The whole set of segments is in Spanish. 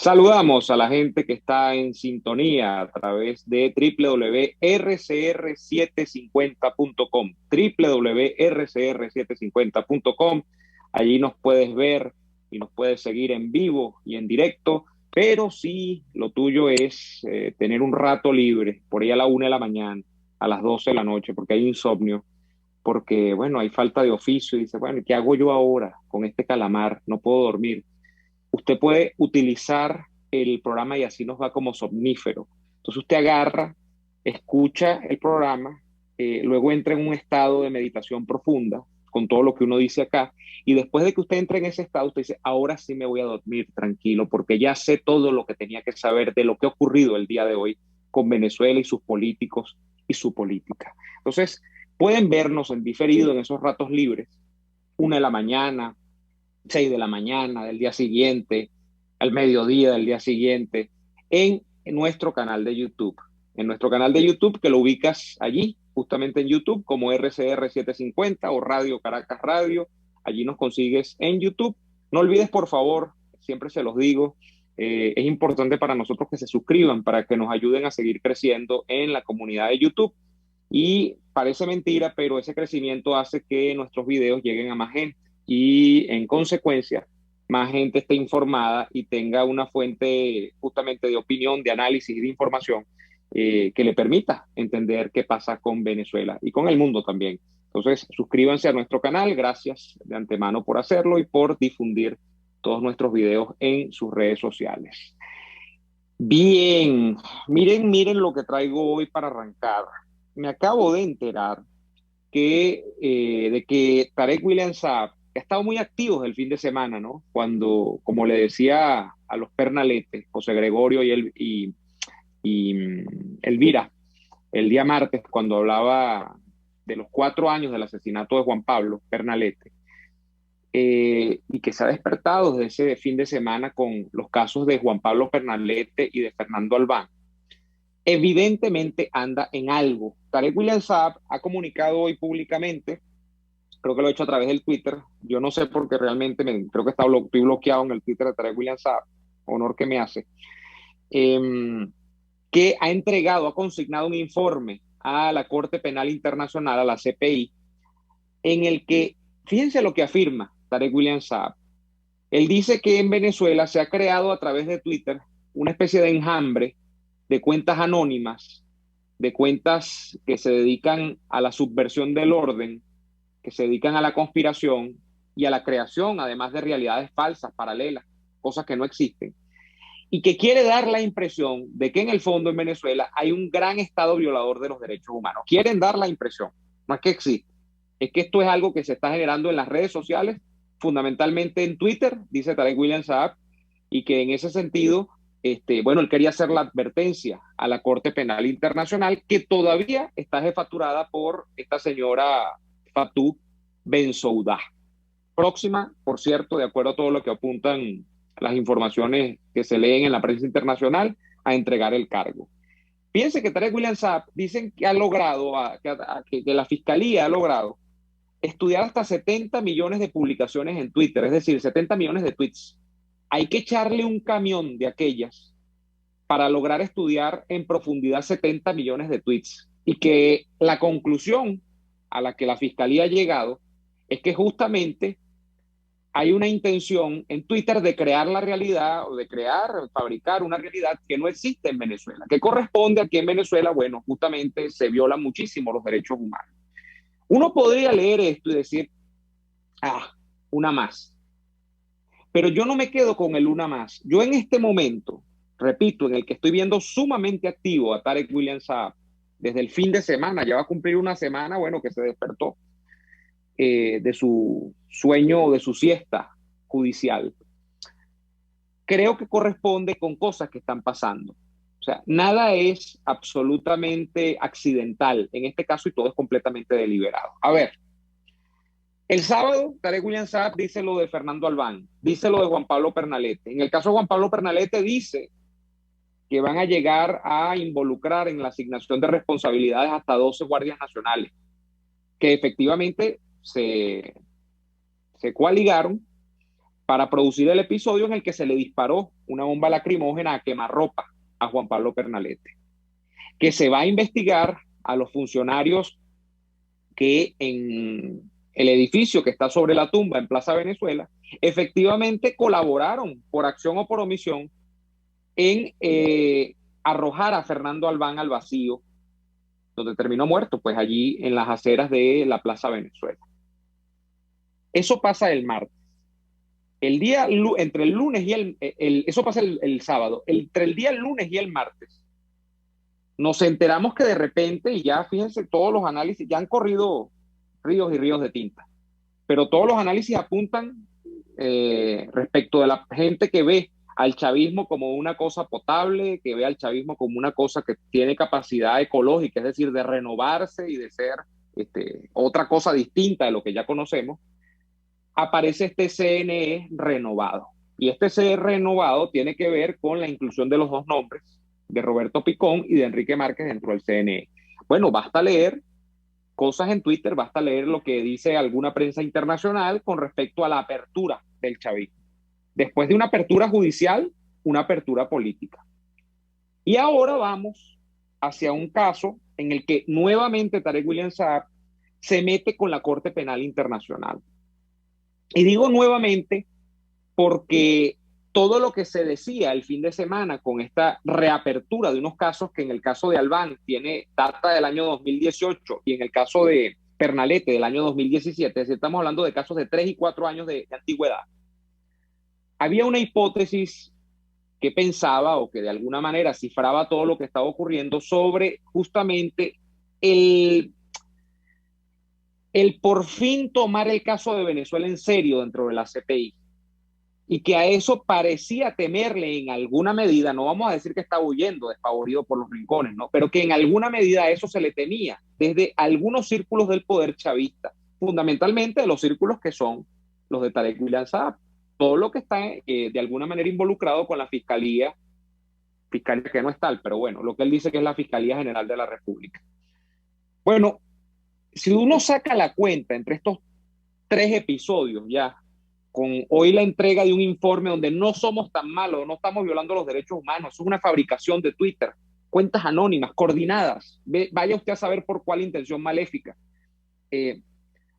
Saludamos a la gente que está en sintonía a través de www.rcr750.com, www.rcr750.com. Allí nos puedes ver y nos puedes seguir en vivo y en directo, pero si lo tuyo es tener un rato libre, por ahí a la 1 de la mañana, a las 12 de la noche, porque hay insomnio, porque, bueno, hay falta de oficio y dice, bueno, ¿qué hago yo ahora con este calamar? No puedo dormir. Usted puede utilizar el programa y así nos va como somnífero. Entonces usted agarra, escucha el programa, luego entra en un estado de meditación profunda con todo lo que uno dice acá, y después de que usted entre en ese estado, usted dice, ahora sí me voy a dormir tranquilo, porque ya sé todo lo que tenía que saber de lo que ha ocurrido el día de hoy con Venezuela y sus políticos y su política. Entonces, pueden vernos en diferido en esos ratos libres, 1 de la mañana, 6 de la mañana del día siguiente, al mediodía del día siguiente, en nuestro canal de YouTube. En nuestro canal de YouTube, que lo ubicas allí, justamente en YouTube, como RCR750 o Radio Caracas Radio. Allí nos consigues en YouTube. No olvides, por favor, siempre se los digo, es importante para nosotros que se suscriban para que nos ayuden a seguir creciendo en la comunidad de YouTube. Y parece mentira, pero ese crecimiento hace que nuestros videos lleguen a más gente y en consecuencia más gente esté informada y tenga una fuente justamente de opinión, de análisis y de información que le permita entender qué pasa con Venezuela y con el mundo también. Entonces, suscríbanse a nuestro canal, gracias de antemano por hacerlo y por difundir todos nuestros videos en sus redes sociales. Bien, miren lo que traigo hoy para arrancar. Me acabo de enterar de que Tarek William Saab ha estado muy activos el fin de semana, ¿no? Cuando, como le decía a los Pernaletes, José Gregorio y Elvira, el día martes, cuando hablaba de los 4 años del asesinato de Juan Pablo Pernalete, y que se ha despertado desde ese fin de semana con los casos de Juan Pablo Pernalete y de Fernando Albán. Evidentemente anda en algo. Tarek William Saab ha comunicado hoy públicamente, creo que lo he hecho a través del Twitter, yo no sé por qué realmente creo que estoy bloqueado en el Twitter de Tarek William Saab, honor que me hace, eh, que ha entregado, ha consignado un informe a la Corte Penal Internacional, a la CPI, en el que, fíjense lo que afirma Tarek William Saab. Él dice que en Venezuela se ha creado a través de Twitter una especie de enjambre de cuentas anónimas, de cuentas que se dedican a la subversión del orden, que se dedican a la conspiración y a la creación, además de realidades falsas, paralelas, cosas que no existen, y que quiere dar la impresión de que en el fondo en Venezuela hay un gran estado violador de los derechos humanos. Quieren dar la impresión, no es que existe, es que esto es algo que se está generando en las redes sociales, fundamentalmente en Twitter, dice Tarek William Saab, y que en ese sentido, bueno, él quería hacer la advertencia a la Corte Penal Internacional, que todavía está jefaturada por esta señora Fatou Bensouda. Próxima, por cierto, de acuerdo a todo lo que apuntan las informaciones que se leen en la prensa internacional, a entregar el cargo. Piense que Tarek William Saab dicen que ha logrado, que la fiscalía ha logrado estudiar hasta 70 millones de publicaciones en Twitter, es decir, 70 millones de tweets. Hay que echarle un camión de aquellas para lograr estudiar en profundidad 70 millones de tweets. Y que la conclusión a la que la fiscalía ha llegado es que justamente hay una intención en Twitter de crear la realidad o de crear, fabricar una realidad que no existe en Venezuela, que corresponde a que en Venezuela, bueno, justamente se violan muchísimo los derechos humanos. Uno podría leer esto y decir, ah, una más. Pero yo no me quedo con el una más. Yo en este momento, repito, en el que estoy viendo sumamente activo a Tarek William Saab, desde el fin de semana, ya va a cumplir una semana, bueno, que se despertó de su sueño o de su siesta judicial, creo que corresponde con cosas que están pasando. O sea, nada es absolutamente accidental en este caso y todo es completamente deliberado. A ver, el sábado, Tarek William Saab dice lo de Fernando Albán, dice lo de Juan Pablo Pernalete. En el caso de Juan Pablo Pernalete dice que van a llegar a involucrar en la asignación de responsabilidades hasta 12 guardias nacionales, que efectivamente se coaligaron para producir el episodio en el que se le disparó una bomba lacrimógena a quemarropa a Juan Pablo Pernalete, que se va a investigar a los funcionarios que en el edificio que está sobre la tumba en Plaza Venezuela, efectivamente colaboraron por acción o por omisión en arrojar a Fernando Albán al vacío, donde terminó muerto, pues allí en las aceras de la Plaza Venezuela. Eso pasa el martes. El día, entre el lunes y eso pasa el sábado, entre el día lunes y el martes, nos enteramos que de repente, y ya fíjense, todos los análisis, ya han corrido ríos y ríos de tinta, pero todos los análisis apuntan respecto de la gente que ve al chavismo como una cosa potable, que ve al chavismo como una cosa que tiene capacidad ecológica, es decir, de renovarse y de ser otra cosa distinta de lo que ya conocemos, aparece este CNE renovado. Y este CNE renovado tiene que ver con la inclusión de los dos nombres, de Roberto Picón y de Enrique Márquez dentro del CNE. Bueno, basta leer cosas en Twitter, basta leer lo que dice alguna prensa internacional con respecto a la apertura del chavismo. Después de una apertura judicial, una apertura política. Y ahora vamos hacia un caso en el que nuevamente Tarek William Saab se mete con la Corte Penal Internacional. Y digo nuevamente porque todo lo que se decía el fin de semana con esta reapertura de unos casos que en el caso de Albán tiene data del año 2018 y en el caso de Pernalete del año 2017, es decir, estamos hablando de casos de 3 y 4 años de antigüedad, había una hipótesis que pensaba o que de alguna manera cifraba todo lo que estaba ocurriendo sobre justamente el, el por fin tomar el caso de Venezuela en serio dentro de la CPI y que a eso parecía temerle en alguna medida, no vamos a decir que estaba huyendo despavorido por los rincones, ¿no? Pero que en alguna medida a eso se le temía desde algunos círculos del poder chavista, fundamentalmente de los círculos que son los de Tarek William Saab, todo lo que está de alguna manera involucrado con la fiscalía que no es tal, pero bueno, lo que él dice que es la Fiscalía General de la República. Bueno, si uno saca la cuenta entre estos 3 episodios ya, con hoy la entrega de un informe donde no somos tan malos, no estamos violando los derechos humanos, eso es una fabricación de Twitter, cuentas anónimas, coordinadas, vaya usted a saber por cuál intención maléfica. Eh,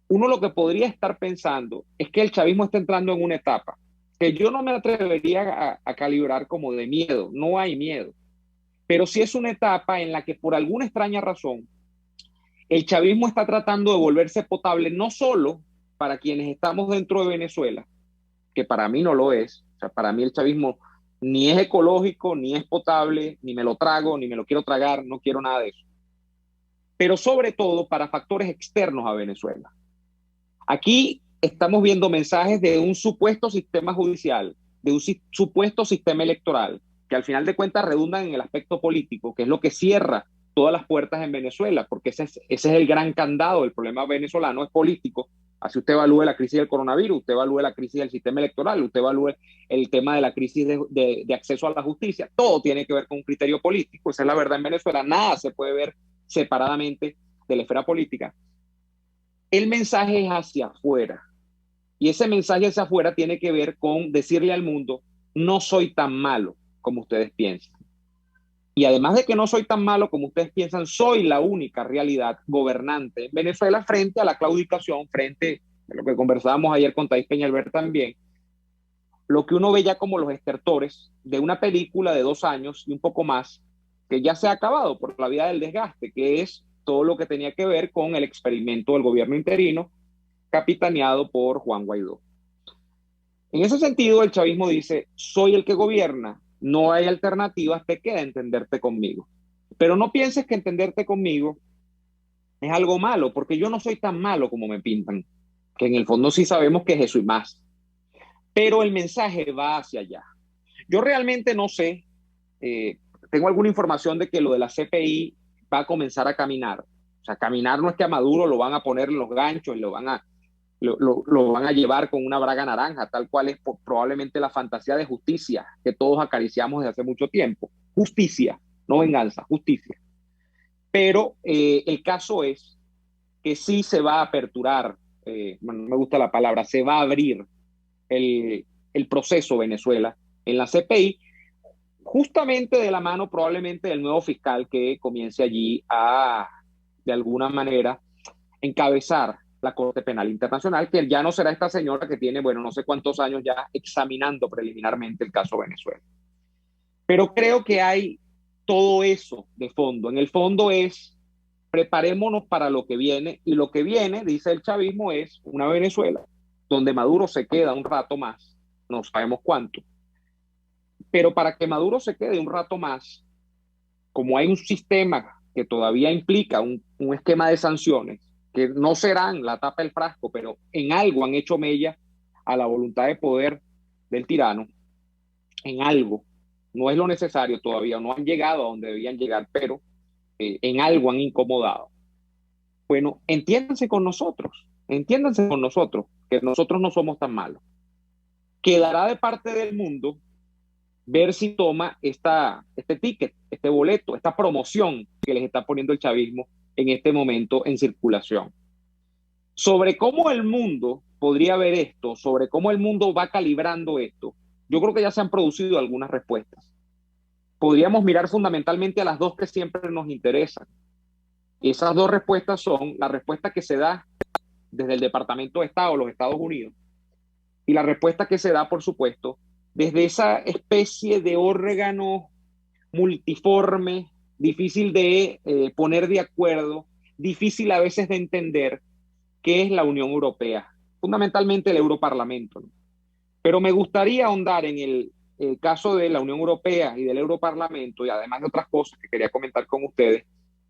Uno lo que podría estar pensando es que el chavismo está entrando en una etapa que yo no me atrevería a calibrar como de miedo, no hay miedo, pero sí es una etapa en la que por alguna extraña razón el chavismo está tratando de volverse potable no solo para quienes estamos dentro de Venezuela, que para mí no lo es. O sea, para mí el chavismo ni es ecológico, ni es potable, ni me lo trago, ni me lo quiero tragar, no quiero nada de eso. Pero sobre todo para factores externos a Venezuela. Aquí estamos viendo mensajes de un supuesto sistema judicial, de un supuesto sistema electoral, que al final de cuentas redundan en el aspecto político, que es lo que cierra todas las puertas en Venezuela, porque ese es el gran candado del problema venezolano, es político. Así usted evalúe la crisis del coronavirus, usted evalúe la crisis del sistema electoral, usted evalúe el tema de la crisis de acceso a la justicia, todo tiene que ver con un criterio político, esa es la verdad en Venezuela, nada se puede ver separadamente de la esfera política. El mensaje es hacia afuera, y ese mensaje hacia afuera tiene que ver con decirle al mundo, no soy tan malo como ustedes piensan. Y además de que no soy tan malo como ustedes piensan, soy la única realidad gobernante en Venezuela frente a la claudicación, frente a lo que conversábamos ayer con Thais Peñalver también, lo que uno ve ya como los estertores de una película de 2 años y un poco más, que ya se ha acabado por la vía del desgaste, que es todo lo que tenía que ver con el experimento del gobierno interino capitaneado por Juan Guaidó. En ese sentido, el chavismo dice, soy el que gobierna, no hay alternativas, te queda entenderte conmigo. Pero no pienses que entenderte conmigo es algo malo, porque yo no soy tan malo como me pintan, que en el fondo sí sabemos que es eso y más. Pero el mensaje va hacia allá. Yo realmente no sé, tengo alguna información de que lo de la CPI va a comenzar a caminar. O sea, caminar no es que a Maduro lo van a poner en los ganchos y lo van a llevar con una braga naranja, tal cual es probablemente la fantasía de justicia que todos acariciamos desde hace mucho tiempo. Justicia, no venganza, justicia. Pero el caso es que sí se va a aperturar, bueno, no me gusta la palabra, se va a abrir el proceso Venezuela en la CPI, justamente de la mano probablemente del nuevo fiscal que comience allí a, de alguna manera, encabezar la Corte Penal Internacional, que ya no será esta señora que tiene, bueno, no sé cuántos años ya examinando preliminarmente el caso Venezuela. Pero creo que hay todo eso de fondo. En el fondo es, preparémonos para lo que viene, y lo que viene, dice el chavismo, es una Venezuela donde Maduro se queda un rato más, no sabemos cuánto, pero para que Maduro se quede un rato más, como hay un sistema que todavía implica un esquema de sanciones, que no serán la tapa del frasco, pero en algo han hecho mella a la voluntad de poder del tirano, en algo, no es lo necesario todavía, no han llegado a donde debían llegar, pero en algo han incomodado. Bueno, entiéndanse con nosotros, que nosotros no somos tan malos. Quedará de parte del mundo ver si toma este ticket, este boleto, esta promoción que les está poniendo el chavismo en este momento en circulación. Sobre cómo el mundo podría ver esto, sobre cómo el mundo va calibrando esto, yo creo que ya se han producido algunas respuestas. Podríamos mirar fundamentalmente a las dos que siempre nos interesan. Esas dos respuestas son la respuesta que se da desde el Departamento de Estado de los Estados Unidos y la respuesta que se da, por supuesto, desde esa especie de órgano multiforme, difícil de poner de acuerdo, difícil a veces de entender, que es la Unión Europea, fundamentalmente el Europarlamento, ¿no? Pero me gustaría ahondar en el caso de la Unión Europea y del Europarlamento, y además de otras cosas que quería comentar con ustedes,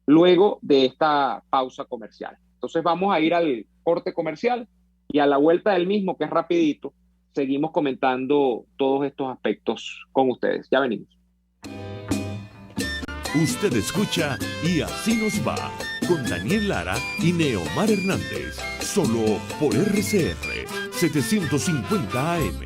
luego de esta pausa comercial. Entonces vamos a ir al corte comercial y a la vuelta del mismo, que es rapidito, seguimos comentando todos estos aspectos con ustedes. Ya venimos. Usted escucha Y Así Nos Va, con Daniel Lara y Neomar Hernández, solo por RCR 750 AM.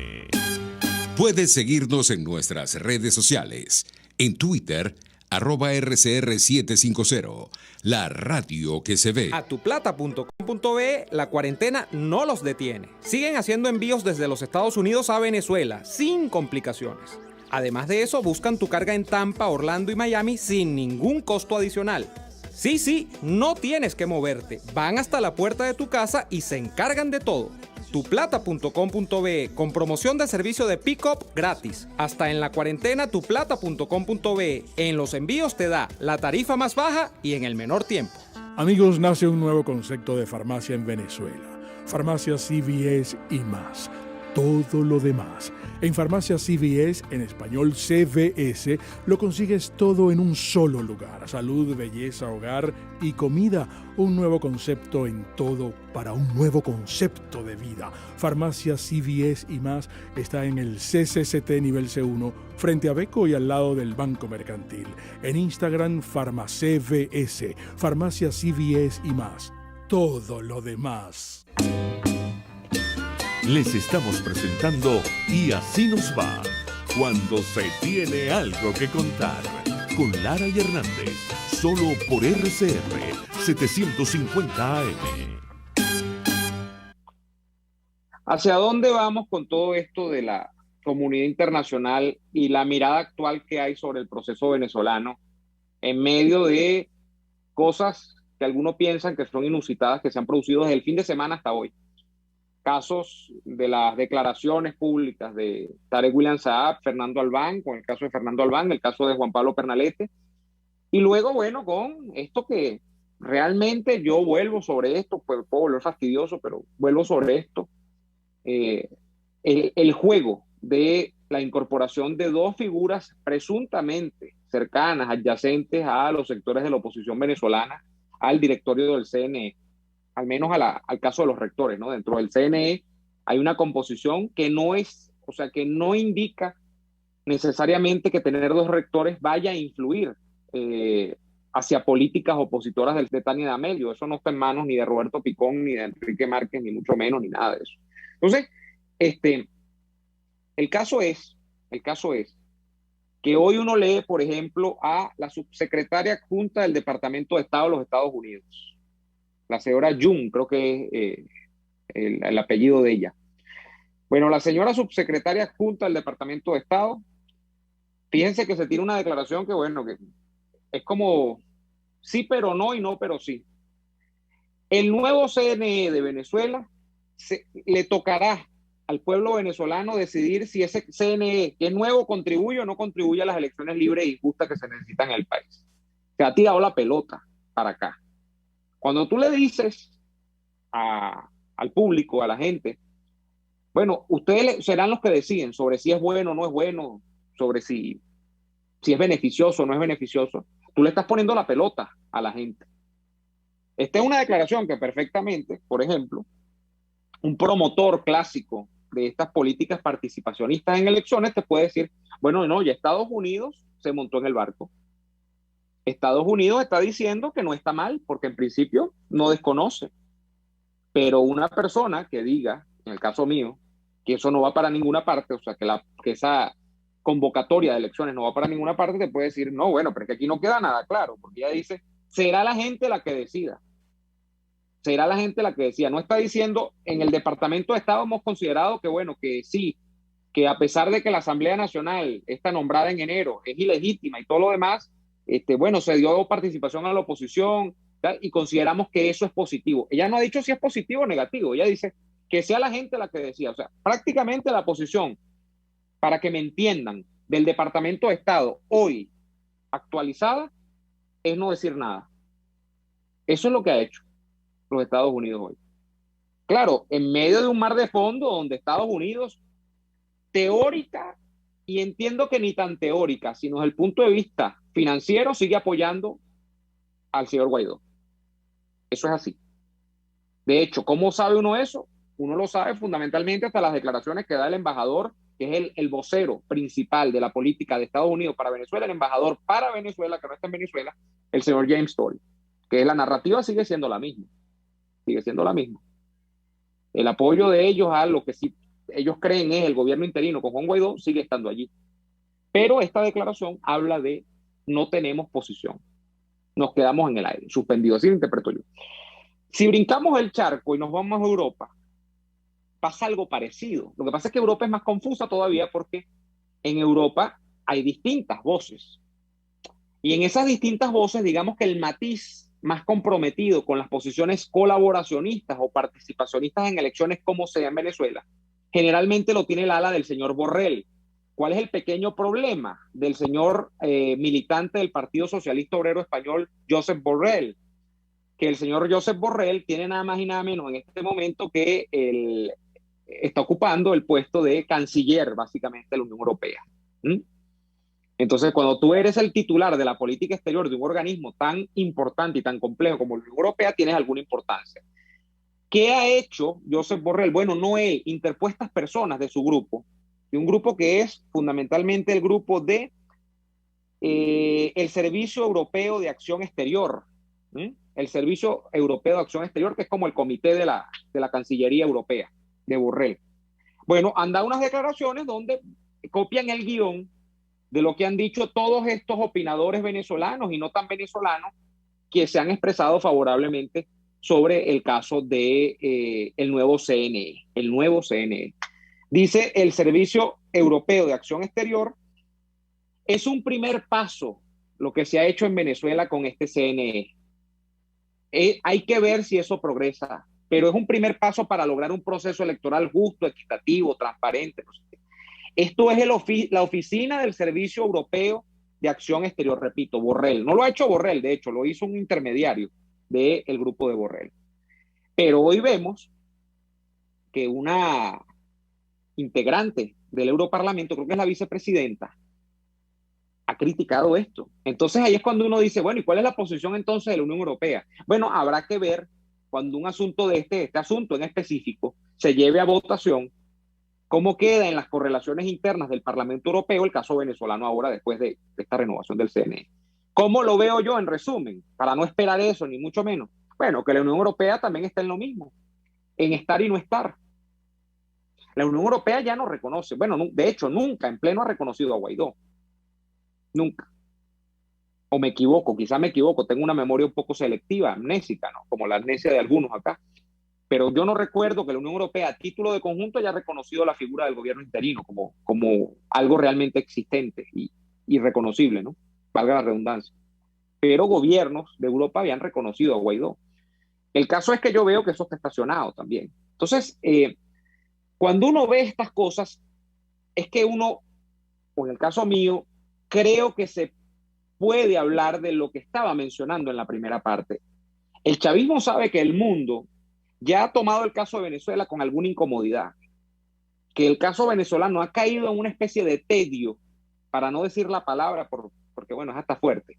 Puedes seguirnos en nuestras redes sociales. En Twitter, @RCR750, la radio que se ve. Atuplata.com.be, la cuarentena no los detiene. Siguen haciendo envíos desde los Estados Unidos a Venezuela, sin complicaciones. Además de eso, buscan tu carga en Tampa, Orlando y Miami sin ningún costo adicional. Sí, no tienes que moverte. Van hasta la puerta de tu casa y se encargan de todo. Tuplata.com.be, con promoción de servicio de pick-up gratis. Hasta en la cuarentena, tuplata.com.be. En los envíos te da la tarifa más baja y en el menor tiempo. Amigos, nace un nuevo concepto de farmacia en Venezuela. Farmacia CVS y más. Todo lo demás. En Farmacia CVS, en español CVS, lo consigues todo en un solo lugar. Salud, belleza, hogar y comida. Un nuevo concepto en todo para un nuevo concepto de vida. Farmacia CVS y más está en el CCCT nivel C1, frente a Beco y al lado del Banco Mercantil. En Instagram, FarmaCVS. Farmacia CVS y más. Todo lo demás. Les estamos presentando Y Así Nos Va, cuando se tiene algo que contar, con Lara y Hernández, solo por RCR 750 AM. ¿Hacia dónde vamos con todo esto de la comunidad internacional y la mirada actual que hay sobre el proceso venezolano en medio de cosas que algunos piensan que son inusitadas, que se han producido desde el fin de semana hasta hoy? Casos de las declaraciones públicas de Tarek William Saab, Fernando Albán, con el caso de Fernando Albán, el caso de Juan Pablo Pernalete, y luego, bueno, con esto que realmente yo vuelvo sobre esto, pues puedo volver fastidioso, pero vuelvo sobre esto, el juego de la incorporación de dos figuras presuntamente cercanas, adyacentes a los sectores de la oposición venezolana, al directorio del CNE, al menos al caso de los rectores, ¿no? Dentro del CNE hay una composición que no es, o sea, que no indica necesariamente que tener dos rectores vaya a influir hacia políticas opositoras de Tania D'Amelio. Eso no está en manos ni de Roberto Picón, ni de Enrique Márquez, ni mucho menos, ni nada de eso. Entonces, el caso es que hoy uno lee, por ejemplo, a la subsecretaria adjunta del Departamento de Estado de los Estados Unidos, la señora Jung, creo que es el apellido de ella, Bueno, la señora subsecretaria adjunta del Departamento de Estado, fíjense que se tiene una declaración que, bueno, que es como sí, pero no y no, pero sí. El nuevo CNE de Venezuela le tocará al pueblo venezolano decidir si ese CNE, que es nuevo, contribuye o no contribuye a las elecciones libres y justas que se necesitan en el país. Se ha tirado la pelota para acá. Cuando tú le dices al público, a la gente, bueno, ustedes serán los que deciden sobre si es bueno o no es bueno, sobre si es beneficioso o no es beneficioso. Tú le estás poniendo la pelota a la gente. Esta es una declaración que perfectamente, por ejemplo, un promotor clásico de estas políticas participacionistas en elecciones te puede decir, bueno, no, ya Estados Unidos se montó en el barco. Estados Unidos está diciendo que no está mal, porque en principio no desconoce. Pero una persona que diga, en el caso mío, que eso no va para ninguna parte, o sea, que esa convocatoria de elecciones no va para ninguna parte, te puede decir, no, bueno, pero es que aquí no queda nada claro, porque ella dice, será la gente la que decida. Será la gente la que decida. No está diciendo, en el Departamento de Estado hemos considerado que, bueno, que sí, que a pesar de que la Asamblea Nacional está nombrada en enero, es ilegítima y todo lo demás, bueno, se dio participación a la oposición, ¿tal? Y consideramos que eso es positivo. Ella no ha dicho si es positivo o negativo, ella dice que sea la gente la que decida. O sea, prácticamente la posición, para que me entiendan, del Departamento de Estado hoy actualizada es no decir nada. Eso es lo que ha hecho los Estados Unidos hoy. Claro, en medio de un mar de fondo donde Estados Unidos, teórica, y entiendo que ni tan teórica, sino desde el punto de vista financiero, sigue apoyando al señor Guaidó. Eso es así. De hecho, ¿cómo sabe uno eso? Uno lo sabe fundamentalmente hasta las declaraciones que da el embajador, que es el vocero principal de la política de Estados Unidos para Venezuela, el embajador para Venezuela, que no está en Venezuela, el señor James Story, que la narrativa sigue siendo la misma. Sigue siendo la misma. El apoyo de ellos a lo que sí ellos creen es el gobierno interino con Juan Guaidó sigue estando allí. Pero esta declaración habla de no tenemos posición. Nos quedamos en el aire, suspendido. Así lo interpreto yo. Si brincamos el charco y nos vamos a Europa, pasa algo parecido. Lo que pasa es que Europa es más confusa todavía porque en Europa hay distintas voces. Y en esas distintas voces, digamos que el matiz más comprometido con las posiciones colaboracionistas o participacionistas en elecciones como sea en Venezuela, generalmente lo tiene el ala del señor Borrell. ¿Cuál es el pequeño problema del señor militante del Partido Socialista Obrero Español, Josep Borrell? Que el señor Josep Borrell tiene nada más y nada menos en este momento que está ocupando el puesto de canciller, básicamente, de la Unión Europea. ¿Mm? Entonces, cuando tú eres el titular de la política exterior de un organismo tan importante y tan complejo como la Unión Europea, tienes alguna importancia. ¿Qué ha hecho Josep Borrell? Bueno, no él, interpuestas personas de su grupo, de un grupo que es fundamentalmente el grupo de el Servicio Europeo de Acción Exterior. ¿Mm? El Servicio Europeo de Acción Exterior, que es como el comité de la Cancillería Europea, de Borrell. Bueno, han dado unas declaraciones donde copian el guión de lo que han dicho todos estos opinadores venezolanos y no tan venezolanos que se han expresado favorablemente sobre el caso de el nuevo CNE. El nuevo CNE. Dice el Servicio Europeo de Acción Exterior, es un primer paso lo que se ha hecho en Venezuela con este CNE. Hay que ver si eso progresa, pero es un primer paso para lograr un proceso electoral justo, equitativo, transparente. Esto es la oficina del Servicio Europeo de Acción Exterior, repito, Borrell. No lo ha hecho Borrell, de hecho, lo hizo un intermediario del grupo de Borrell. Pero hoy vemos que una integrante del Europarlamento, creo que es la vicepresidenta, ha criticado esto. Entonces ahí es cuando uno dice, bueno, ¿y cuál es la posición entonces de la Unión Europea? Bueno, habrá que ver cuando un asunto de este asunto en específico se lleve a votación, cómo queda en las correlaciones internas del Parlamento Europeo el caso venezolano ahora después de esta renovación del CNE. ¿Cómo lo veo yo en resumen? Para no esperar eso, ni mucho menos. Bueno, que la Unión Europea también está en lo mismo, en estar y no estar. La Unión Europea ya no reconoce, bueno, de hecho nunca en pleno ha reconocido a Guaidó. Nunca. O me equivoco, quizá me equivoco, tengo una memoria un poco selectiva, amnésica, ¿no? Como la amnesia de algunos acá. pero yo no recuerdo que la Unión Europea a título de conjunto haya reconocido la figura del gobierno interino como algo realmente existente y reconocible, ¿no? Valga la redundancia. Pero gobiernos de Europa habían reconocido a Guaidó. El caso es que yo veo que eso está estacionado también. Entonces, cuando uno ve estas cosas, es que uno, o en el caso mío, creo que se puede hablar de lo que estaba mencionando en la primera parte. El chavismo sabe que el mundo ya ha tomado el caso de Venezuela con alguna incomodidad, que el caso venezolano ha caído en una especie de tedio, para no decir la palabra, porque bueno, es hasta fuerte,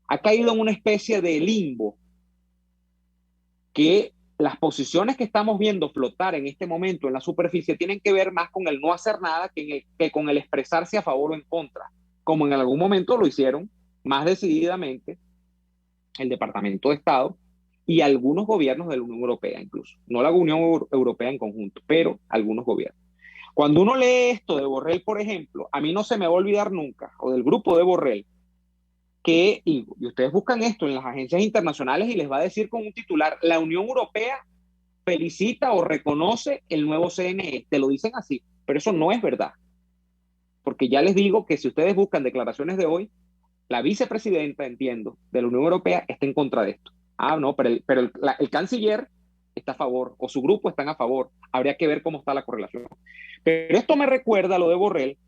ha caído en una especie de limbo, que las posiciones que estamos viendo flotar en este momento en la superficie tienen que ver más con el no hacer nada que con el expresarse a favor o en contra, como en algún momento lo hicieron más decididamente el Departamento de Estado y algunos gobiernos de la Unión Europea incluso, no la Unión Europea en conjunto, pero algunos gobiernos. Cuando uno lee esto de Borrell, por ejemplo, a mí no se me va a olvidar nunca, o del grupo de Borrell, y ustedes buscan esto en las agencias internacionales y les va a decir con un titular, la Unión Europea felicita o reconoce el nuevo CNE, te lo dicen así, pero eso no es verdad, porque ya les digo que si ustedes buscan declaraciones de hoy, la vicepresidenta, entiendo, de la Unión Europea está en contra de esto. Ah, no, pero el canciller está a favor, o su grupo están a favor, habría que ver cómo está la correlación. Pero esto me recuerda a lo de Borrell,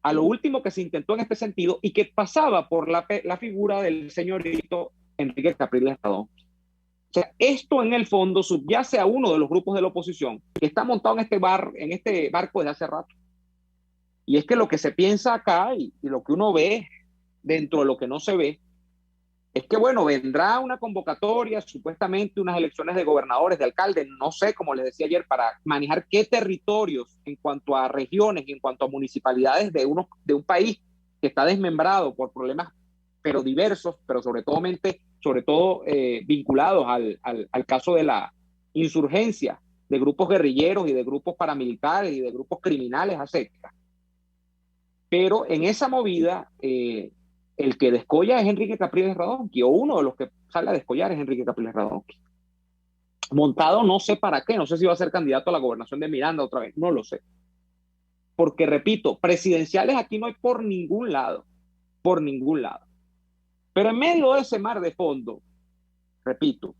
a lo último que se intentó en este sentido y que pasaba por la figura del señorito Enrique Capriles Radón. O sea, esto en el fondo subyace a uno de los grupos de la oposición que está montado en este barco desde hace rato. Y es que lo que se piensa acá y lo que uno ve dentro de lo que no se ve es que, bueno, vendrá una convocatoria, supuestamente unas elecciones de gobernadores, de alcaldes, no sé, como les decía ayer, para manejar qué territorios en cuanto a regiones y en cuanto a municipalidades de un país que está desmembrado por problemas, pero diversos, pero sobre todo vinculados al caso de la insurgencia de grupos guerrilleros y de grupos paramilitares y de grupos criminales a secas. Pero en esa movida, el que descolla es Enrique Capriles Radonqui, o uno de los que sale a descollar es Enrique Capriles Radonqui. Montado no sé para qué, no sé si va a ser candidato a la gobernación de Miranda otra vez, no lo sé. Porque repito, presidenciales aquí no hay por ningún lado, por ningún lado. Pero en medio de ese mar de fondo, repito,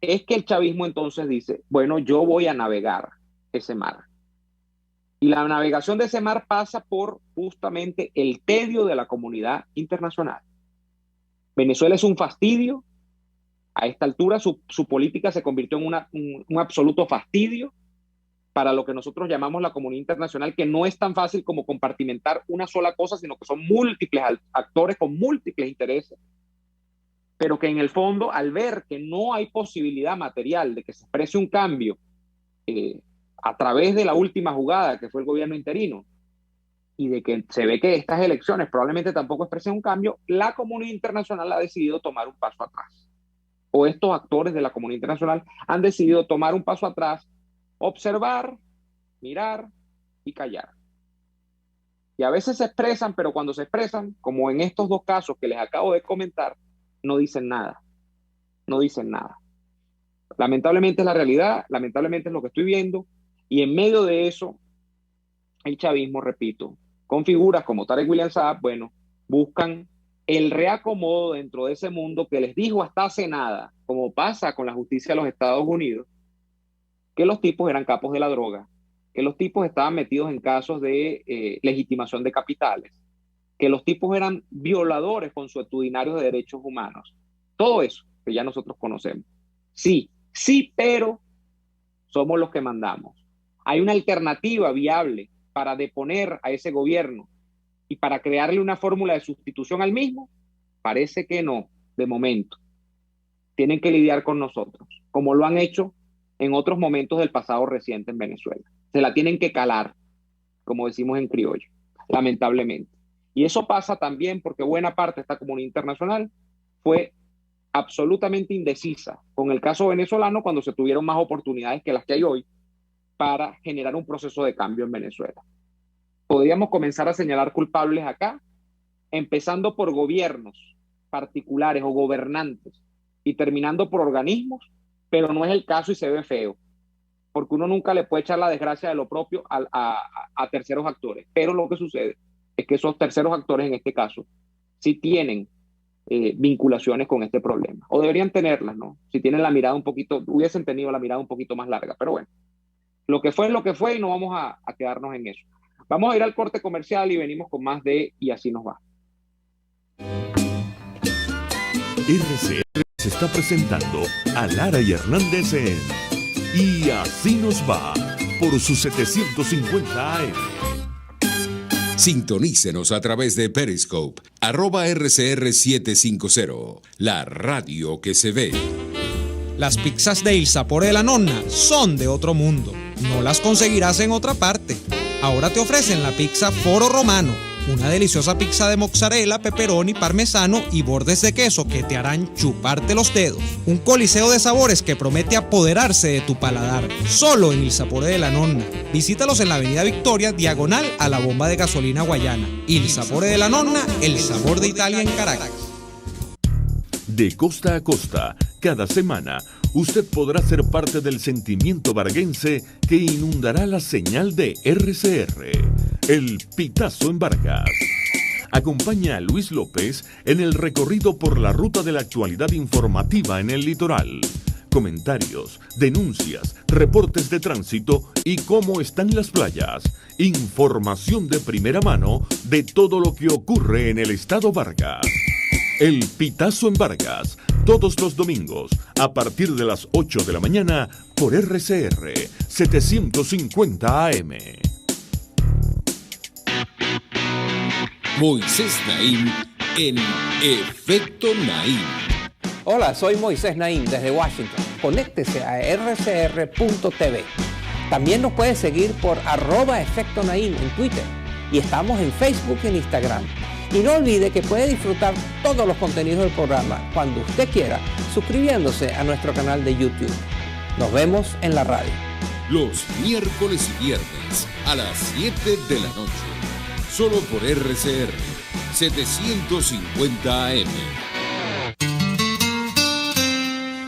es que el chavismo entonces dice, bueno, yo voy a navegar ese mar. Y la navegación de ese mar pasa por justamente el tedio de la comunidad internacional. Venezuela es un fastidio. A esta altura su política se convirtió en un absoluto fastidio para lo que nosotros llamamos la comunidad internacional, que no es tan fácil como compartimentar una sola cosa, sino que son múltiples actores con múltiples intereses, pero que en el fondo, al ver que no hay posibilidad material de que se exprese un cambio a través de la última jugada, que fue el gobierno interino, y de que se ve que estas elecciones probablemente tampoco expresen un cambio, la comunidad internacional ha decidido tomar un paso atrás. O estos actores de la comunidad internacional han decidido tomar un paso atrás, observar, mirar y callar. Y a veces se expresan, pero cuando se expresan, como en estos dos casos que les acabo de comentar, no dicen nada. No dicen nada. Lamentablemente es la realidad, lamentablemente es lo que estoy viendo, y en medio de eso, el chavismo, repito, con figuras como Tarek William Saab, bueno, buscan el reacomodo dentro de ese mundo que les dijo hasta hace nada, como pasa con la justicia de los Estados Unidos, que los tipos eran capos de la droga, que los tipos estaban metidos en casos de legitimación de capitales, que los tipos eran violadores consuetudinarios de derechos humanos. Todo eso que ya nosotros conocemos. Sí, sí, pero somos los que mandamos. Hay una alternativa viable para deponer a ese gobierno y para crearle una fórmula de sustitución al mismo. Parece que no, de momento. Tienen que lidiar con nosotros, como lo han hecho en otros momentos del pasado reciente en Venezuela. Se la tienen que calar, como decimos en criollo, lamentablemente. Y eso pasa también porque buena parte de esta comunidad internacional fue absolutamente indecisa con el caso venezolano cuando se tuvieron más oportunidades que las que hay hoy para generar un proceso de cambio en Venezuela. Podríamos comenzar a señalar culpables acá, empezando por gobiernos particulares o gobernantes y terminando por organismos pero no es el caso y se ve feo, porque uno nunca le puede echar la desgracia de lo propio a terceros actores. Pero lo que sucede es que esos terceros actores, en este caso, sí tienen vinculaciones con este problema, o deberían tenerlas, ¿no? Si tienen la mirada un poquito, hubiesen tenido la mirada un poquito más larga, pero bueno, lo que fue es lo que fue y no vamos a quedarnos en eso. Vamos a ir al corte comercial y venimos con más de Y así nos va. RCR se está presentando a Lara y Hernández en Y así nos va por sus 750 AM. Sintonícenos a través de Periscope, @RCR750, la radio que se ve. Las pizzas de Il Sapore de la Nonna son de otro mundo. No las conseguirás en otra parte. Ahora te ofrecen la pizza Foro Romano, una deliciosa pizza de mozzarella, pepperoni, parmesano y bordes de queso que te harán chuparte los dedos. Un coliseo de sabores que promete apoderarse de tu paladar, solo en Il Sapore de la Nonna. Visítalos en la Avenida Victoria, diagonal a la bomba de gasolina Guayana. Il Sapore de la Nonna, el sabor de Italia en Caracas. De costa a costa, cada semana, usted podrá ser parte del sentimiento varguense que inundará la señal de RCR, el Pitazo en Vargas. Acompaña a Luis López en el recorrido por la ruta de la actualidad informativa en el litoral. Comentarios, denuncias, reportes de tránsito y cómo están las playas. Información de primera mano de todo lo que ocurre en el estado Vargas. El Pitazo en Vargas, todos los domingos, a partir de las 8 de la mañana, por RCR 750 AM. Moisés Naim en Efecto Naim. Hola, soy Moisés Naim desde Washington. Conéctese a rcr.tv. También nos puede seguir por @Efecto Naim en Twitter. Y estamos en Facebook y en Instagram. Y no olvide que puede disfrutar todos los contenidos del programa cuando usted quiera, suscribiéndose a nuestro canal de YouTube. Nos vemos en la radio. Los miércoles y viernes a las 7 de la noche. Solo por RCR 750 AM.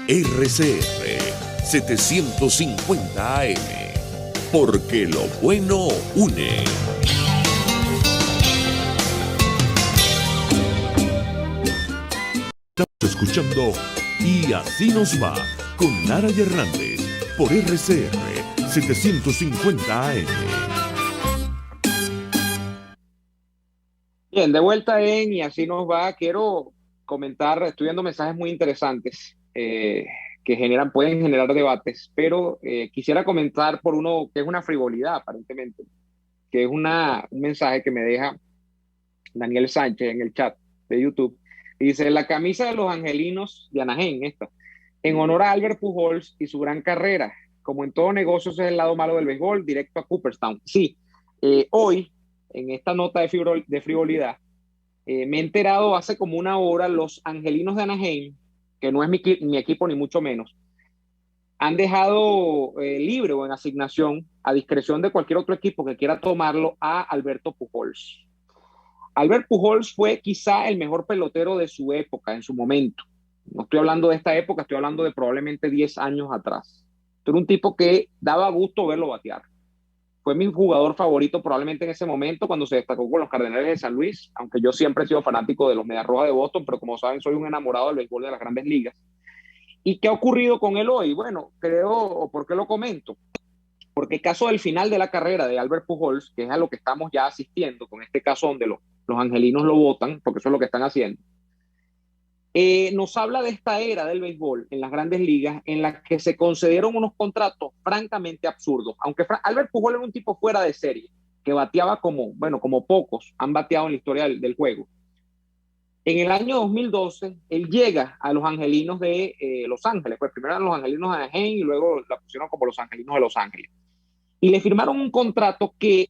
RCR 750 AM. Porque lo bueno une. Estamos escuchando Y así nos va con Lara y Hernández por RCR 750 AM. Bien, de vuelta en Y así nos va. Quiero comentar, estoy viendo mensajes muy interesantes que pueden generar debates, pero quisiera comentar por uno que es una frivolidad aparentemente, que es un mensaje que me deja Daniel Sánchez en el chat de YouTube. Dice: la camisa de los angelinos de Anaheim, en honor a Albert Pujols y su gran carrera. Como en todo negocio, ese es el lado malo del béisbol, directo a Cooperstown. Sí, hoy, en esta nota de frivolidad, me he enterado hace como una hora, los angelinos de Anaheim, que no es mi equipo ni mucho menos, han dejado libre o en asignación, a discreción de cualquier otro equipo que quiera tomarlo, a Alberto Pujols. Albert Pujols fue quizá el mejor pelotero de su época, en su momento. No estoy hablando de esta época, estoy hablando de probablemente 10 años atrás. Era un tipo que daba gusto verlo batear. Fue mi jugador favorito probablemente en ese momento, cuando se destacó con los Cardenales de San Luis, aunque yo siempre he sido fanático de los Medias Rojas de Boston, pero como saben, soy un enamorado del béisbol de las Grandes Ligas. ¿Y qué ha ocurrido con él hoy? Bueno, ¿por qué lo comento? Porque el caso del final de la carrera de Albert Pujols, que es a lo que estamos ya asistiendo, con este caso donde los angelinos lo votan, porque eso es lo que están haciendo, nos habla de esta era del béisbol en las Grandes Ligas en la que se concedieron unos contratos francamente absurdos. Aunque Albert Pujols era un tipo fuera de serie, que bateaba como pocos han bateado en la historia del juego. En el año 2012, él llega a los angelinos de Los Ángeles. Pues primero eran los angelinos de Anaheim y luego la pusieron como los angelinos de Los Ángeles. Y le firmaron un contrato que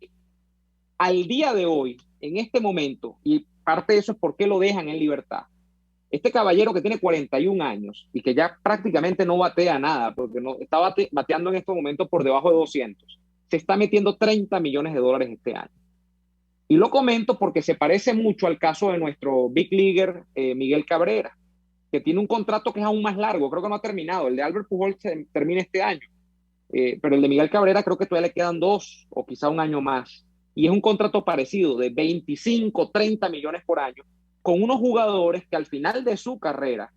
al día de hoy, en este momento, y parte de eso es por qué lo dejan en libertad, este caballero que tiene 41 años y que ya prácticamente no batea nada, porque no está bateando en estos momentos por debajo de 200, se está metiendo $30 millones este año. Y lo comento porque se parece mucho al caso de nuestro big leaguer Miguel Cabrera. que tiene un contrato que es aún más largo, creo que no ha terminado, el de Albert Pujols termina este año, pero el de Miguel Cabrera creo que todavía le quedan 2 o quizá un año más, y es un contrato parecido de 25, 30 millones por año, con unos jugadores que al final de su carrera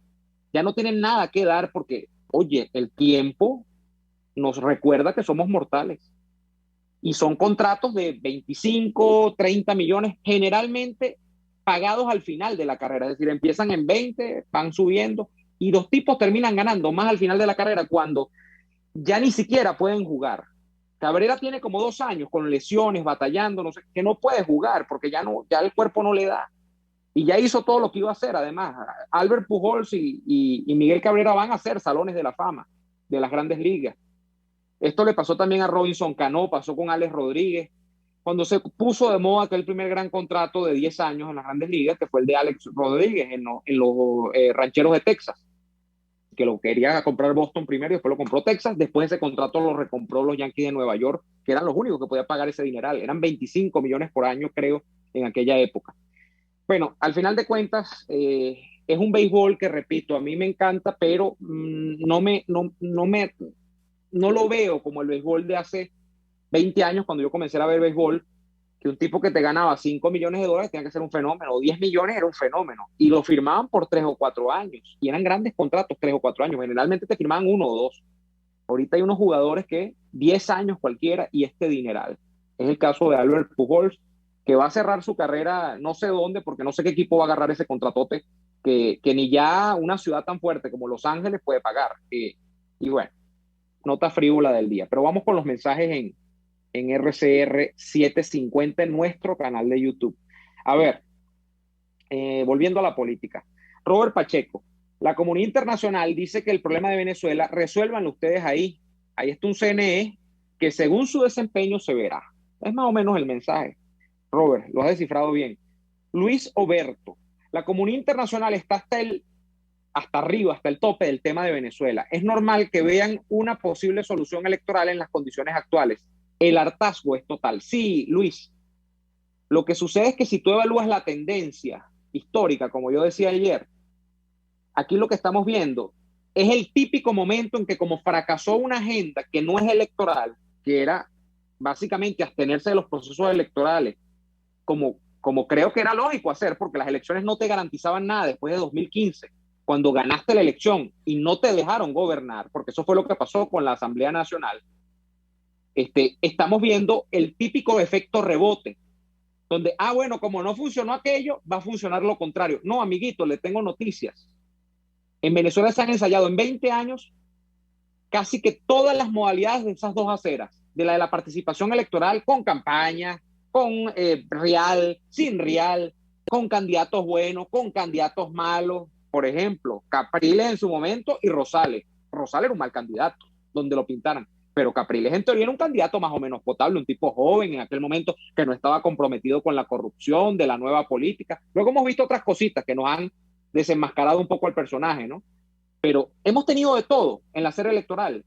ya no tienen nada que dar porque, oye, el tiempo nos recuerda que somos mortales. Y son contratos de 25, 30 millones, generalmente pagados al final de la carrera. Es decir, empiezan en 20, van subiendo, y los tipos terminan ganando más al final de la carrera cuando ya ni siquiera pueden jugar. Cabrera tiene como 2 años con lesiones, batallando, no sé, que no puede jugar porque ya el cuerpo no le da. Y ya hizo todo lo que iba a hacer, además. Albert Pujols y Miguel Cabrera van a ser salones de la fama de las grandes ligas. Esto le pasó también a Robinson Cano, pasó con Alex Rodríguez, cuando se puso de moda aquel primer gran contrato de 10 años en las grandes ligas, que fue el de Alex Rodríguez en los Rancheros de Texas, que lo quería comprar Boston primero y después lo compró Texas. Después ese contrato lo recompró los Yankees de Nueva York, que eran los únicos que podían pagar ese dineral. Eran 25 millones por año, creo, en aquella época. Bueno, al final de cuentas, es un béisbol que, repito, a mí me encanta, pero no lo veo como el béisbol de hace 20 años, cuando yo comencé a ver béisbol, que un tipo que te ganaba 5 millones de dólares tenía que ser un fenómeno, o 10 millones era un fenómeno, y lo firmaban por 3 o 4 años, y eran grandes contratos, 3 o 4 años, generalmente te firmaban 1 o 2. Ahorita hay unos jugadores que 10 años cualquiera y este dineral. Es el caso de Albert Pujols, que va a cerrar su carrera no sé dónde, porque no sé qué equipo va a agarrar ese contratote que ni ya una ciudad tan fuerte como Los Ángeles puede pagar. Y bueno, nota frívola del día. Pero vamos con los mensajes en RCR 750 en nuestro canal de YouTube. A ver, volviendo a la política. Robert Pacheco, la comunidad internacional dice que el problema de Venezuela, resuélvanlo ustedes ahí. Ahí está un CNE que según su desempeño se verá. Es más o menos el mensaje. Robert, lo has descifrado bien. Luis Oberto, la comunidad internacional está hasta arriba, hasta el tope del tema de Venezuela. Es normal que vean una posible solución electoral en las condiciones actuales. El hartazgo es total. Sí, Luis, lo que sucede es que si tú evalúas la tendencia histórica, como yo decía ayer, aquí lo que estamos viendo es el típico momento en que, como fracasó una agenda que no es electoral, que era básicamente abstenerse de los procesos electorales, como creo que era lógico hacer, porque las elecciones no te garantizaban nada después de 2015, cuando ganaste la elección y no te dejaron gobernar, porque eso fue lo que pasó con la Asamblea Nacional. Estamos viendo el típico efecto rebote, donde, bueno, como no funcionó aquello, va a funcionar lo contrario. No, amiguito, le tengo noticias. En Venezuela se han ensayado en 20 años casi que todas las modalidades de esas 2 aceras, de la participación electoral con campaña, con real, sin real, con candidatos buenos, con candidatos malos. Por ejemplo, Capriles en su momento y Rosales. Rosales era un mal candidato, donde lo pintaran. Pero Capriles en teoría era un candidato más o menos potable, un tipo joven en aquel momento que no estaba comprometido con la corrupción de la nueva política. Luego hemos visto otras cositas que nos han desenmascarado un poco al personaje, ¿no? Pero hemos tenido de todo en la acera electoral.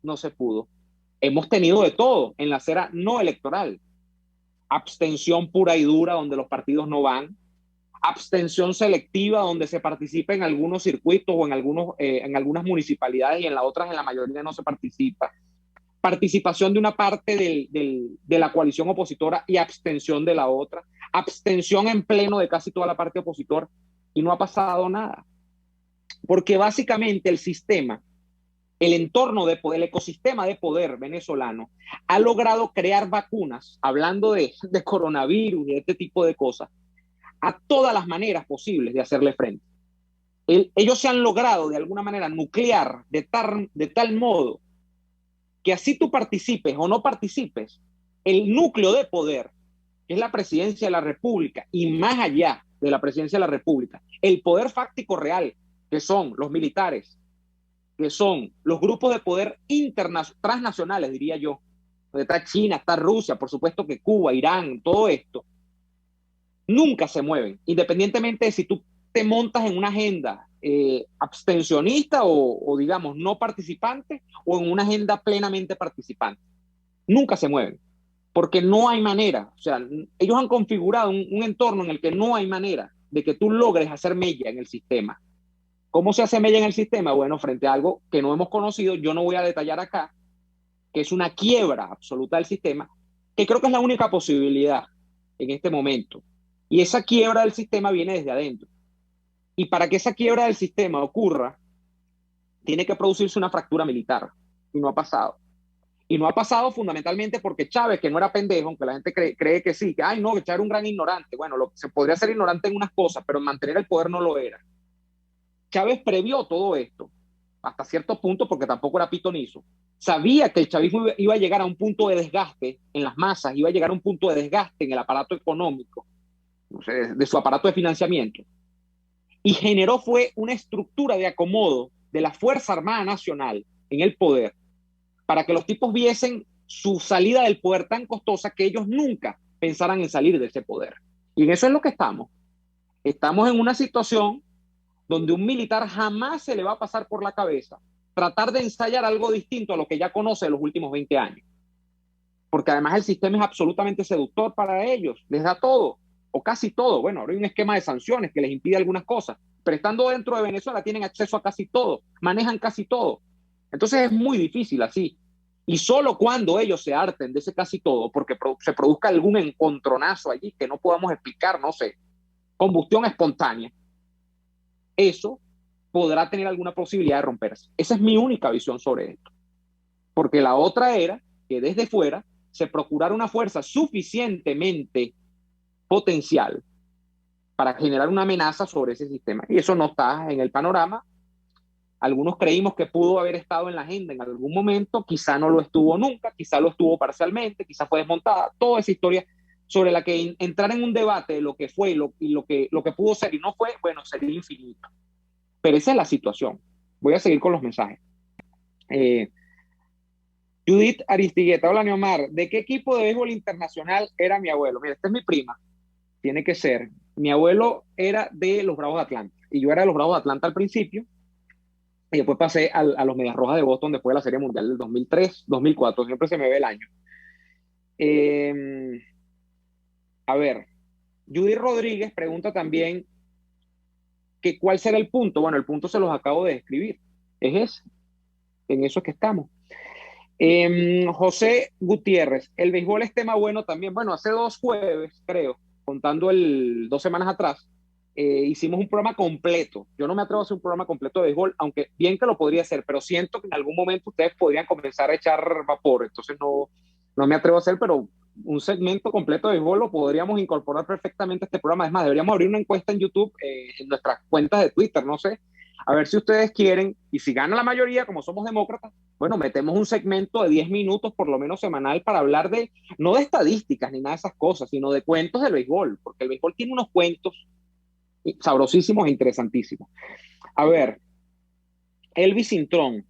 No se pudo. Hemos tenido de todo en la acera no electoral. Abstención pura y dura donde los partidos no van. Abstención selectiva donde se participa en algunos circuitos o en algunas municipalidades y en las otras, en la mayoría, no se participa. Participación de una parte de la coalición opositora y abstención de la otra. Abstención en pleno de casi toda la parte opositora y no ha pasado nada. Porque básicamente el sistema, el entorno de poder, el ecosistema de poder venezolano ha logrado crear vacunas, hablando de coronavirus y de este tipo de cosas, a todas las maneras posibles de hacerle frente. Ellos se han logrado de alguna manera nuclear de tal modo que así tú participes o no participes, el núcleo de poder, que es la presidencia de la República, y más allá de la presidencia de la República, el poder fáctico real, que son los militares, que son los grupos de poder transnacionales, diría yo, donde está China, está Rusia, por supuesto que Cuba, Irán, todo esto, nunca se mueven, independientemente de si tú te montas en una agenda abstencionista o digamos no participante o en una agenda plenamente participante. Nunca se mueven, porque no hay manera. O sea, ellos han configurado un entorno en el que no hay manera de que tú logres hacer mella en el sistema. ¿Cómo se asemella en el sistema? Bueno, frente a algo que no hemos conocido, yo no voy a detallar acá, que es una quiebra absoluta del sistema, que creo que es la única posibilidad en este momento. Y esa quiebra del sistema viene desde adentro. Y para que esa quiebra del sistema ocurra, tiene que producirse una fractura militar. Y no ha pasado. Y no ha pasado fundamentalmente porque Chávez, que no era pendejo, aunque la gente cree que sí, que ay no, que Chávez era un gran ignorante. Bueno, se podría ser ignorante en unas cosas, pero en mantener el poder no lo era. Chávez previó todo esto, hasta cierto punto, porque tampoco era pitonizo. Sabía que el chavismo iba a llegar a un punto de desgaste en las masas, iba a llegar a un punto de desgaste en el aparato económico, no sé, de su aparato de financiamiento. Y generó fue una estructura de acomodo de la Fuerza Armada Nacional en el poder, para que los tipos viesen su salida del poder tan costosa que ellos nunca pensaran en salir de ese poder. Y en eso es lo que estamos. Estamos en una situación donde un militar jamás se le va a pasar por la cabeza tratar de ensayar algo distinto a lo que ya conoce de los últimos 20 años. Porque además el sistema es absolutamente seductor para ellos, les da todo, o casi todo. Bueno, ahora hay un esquema de sanciones que les impide algunas cosas, pero estando dentro de Venezuela tienen acceso a casi todo, manejan casi todo. Entonces es muy difícil así. Y solo cuando ellos se harten de ese casi todo, porque se produzca algún encontronazo allí que no podamos explicar, no sé, combustión espontánea, eso podrá tener alguna posibilidad de romperse. Esa es mi única visión sobre esto. Porque la otra era que desde fuera se procurara una fuerza suficientemente potencial para generar una amenaza sobre ese sistema. Y eso no está en el panorama. Algunos creímos que pudo haber estado en la agenda en algún momento, quizá no lo estuvo nunca, quizá lo estuvo parcialmente, quizá fue desmontada, toda esa historia sobre la que entrar en un debate de lo que fue y lo que pudo ser y no fue, bueno, sería infinito. Pero esa es la situación. Voy a seguir con los mensajes. Judith Aristigueta, hola Neomar, ¿de qué equipo de béisbol internacional era mi abuelo? Mira, esta es mi prima, tiene que ser. Mi abuelo era de los Bravos de Atlanta, y yo era de los Bravos de Atlanta al principio, y después pasé a los Medias Rojas de Boston después de la Serie Mundial del 2003, 2004, siempre se me ve el año. A ver, Judy Rodríguez pregunta también que cuál será el punto. Bueno, el punto se los acabo de describir, es ese, en eso es que estamos. José Gutiérrez, el béisbol es tema bueno también. Bueno, hace 2 jueves, creo, contando 2 semanas atrás, hicimos un programa completo. Yo no me atrevo a hacer un programa completo de béisbol, aunque bien que lo podría hacer, pero siento que en algún momento ustedes podrían comenzar a echar vapor, entonces no me atrevo a hacer, pero un segmento completo de béisbol lo podríamos incorporar perfectamente a este programa. Es más, deberíamos abrir una encuesta en YouTube, en nuestras cuentas de Twitter, no sé, a ver si ustedes quieren, y si gana la mayoría, como somos demócratas, bueno, metemos un segmento de 10 minutos por lo menos semanal para hablar no de estadísticas ni nada de esas cosas, sino de cuentos del béisbol, porque el béisbol tiene unos cuentos sabrosísimos e interesantísimos. A ver, Elvis Cintrón,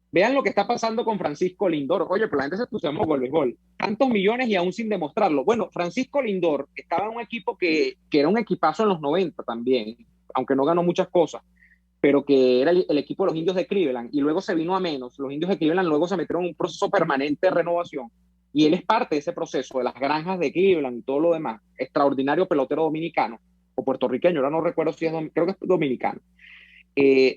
vean lo que está pasando con Francisco Lindor. Oye, pero la gente se entusiasmó con el béisbol. Tantos millones y aún sin demostrarlo. Bueno, Francisco Lindor estaba en un equipo que era un equipazo en los 90 también, aunque no ganó muchas cosas, pero que era el equipo de los Indios de Cleveland, y luego se vino a menos. Los Indios de Cleveland luego se metieron en un proceso permanente de renovación, y él es parte de ese proceso, de las granjas de Cleveland y todo lo demás. Extraordinario pelotero dominicano, o puertorriqueño, ahora no recuerdo si creo que es dominicano.